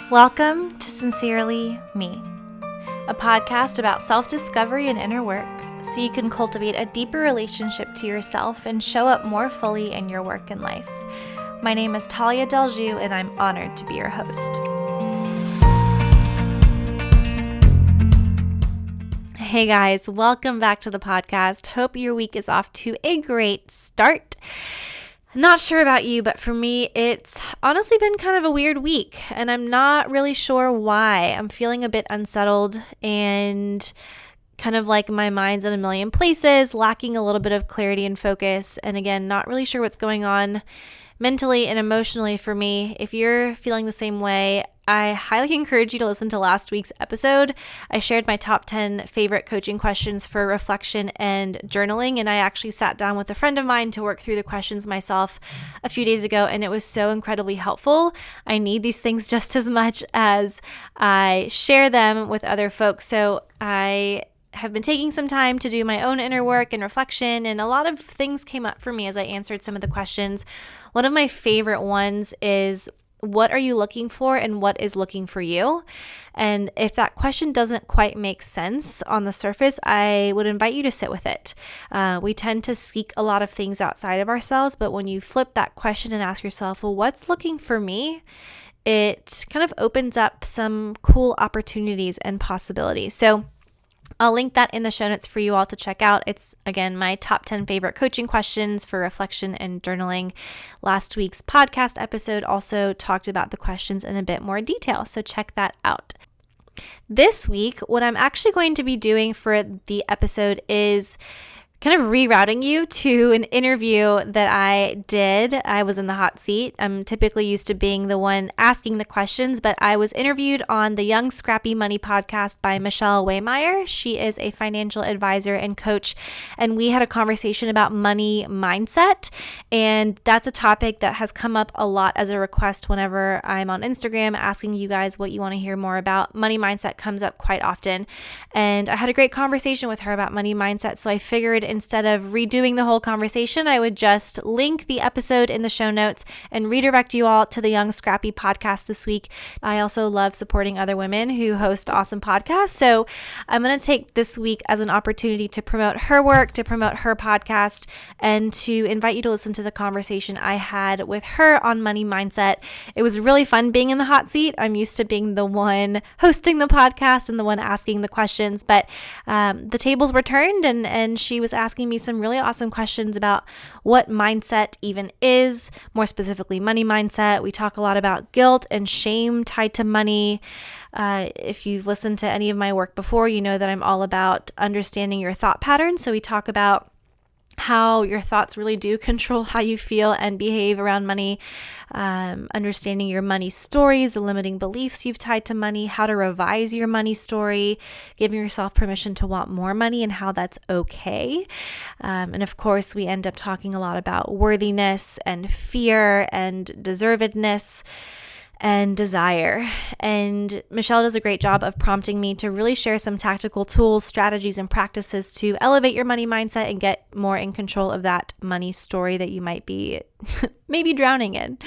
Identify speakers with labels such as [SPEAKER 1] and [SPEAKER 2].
[SPEAKER 1] Welcome to Sincerely Me, a podcast about self-discovery and inner work so you can cultivate a deeper relationship to yourself and show up more fully in your work and life. My name is Tallia and I'm honored to be your host. Hey guys, welcome back to the podcast. Hope your week is off to a great start. Not sure about you, but for me, it's honestly been kind of a weird week, and I'm not really sure why. I'm feeling a bit unsettled and kind of like my mind's in a million places, lacking a little bit of clarity and focus, and again, not really sure what's going on mentally and emotionally for me. If you're feeling the same way, I highly encourage you to listen to last week's episode. I shared my top 10 favorite coaching questions for reflection and journaling, and I actually sat down with a friend of mine to work through the questions myself a few days ago, and it was so incredibly helpful. I need these things just as much as I share them with other folks, so I have been taking some time to do my own inner work and reflection, and a lot of things came up for me as I answered some of the questions. One of my favorite ones is, what are you looking for and what is looking for you? And if that question doesn't quite make sense on the surface, I would invite you to sit with it. We tend to seek a lot of things outside of ourselves, but when you flip that question and ask yourself, well, what's looking for me? It kind of opens up some cool opportunities and possibilities. So I'll link that in the show notes for you all to check out. It's, again, my top 10 favorite coaching questions for reflection and journaling. Last week's podcast episode also talked about the questions in a bit more detail, so check that out. This week, what I'm actually going to be doing for the episode is kind of rerouting you to an interview that I did. I was in the hot seat. I'm typically used to being the one asking the questions, but I was interviewed on the Young Scrappy Money Podcast by Michelle Waymeyer. She is a financial advisor and coach, and we had a conversation about money mindset, and that's a topic that has come up a lot as a request whenever I'm on Instagram asking you guys what you want to hear more about. Money mindset comes up quite often, and I had a great conversation with her about money mindset, so I figured instead of redoing the whole conversation, I would just link the episode in the show notes and redirect you all to the Young Scrappy podcast this week. I also love supporting other women who host awesome podcasts, so I'm going to take this week as an opportunity to promote her work, to promote her podcast, and to invite you to listen to the conversation I had with her on money mindset. It was really fun being in the hot seat. I'm used to being the one hosting the podcast and the one asking the questions, but the tables were turned, and she was asking me some really awesome questions about what mindset even is, more specifically money mindset. We talk a lot about guilt and shame tied to money. If you've listened to any of my work before, you know that I'm all about understanding your thought patterns. So we talk about how your thoughts really do control how you feel and behave around money, understanding your money stories, the limiting beliefs you've tied to money, how to revise your money story, giving yourself permission to want more money and how that's okay. And of course, we end up talking a lot about worthiness and fear and deservedness and desire. And Michelle does a great job of prompting me to really share some tactical tools, strategies, and practices to elevate your money mindset and get more in control of that money story that you might be maybe drowning in.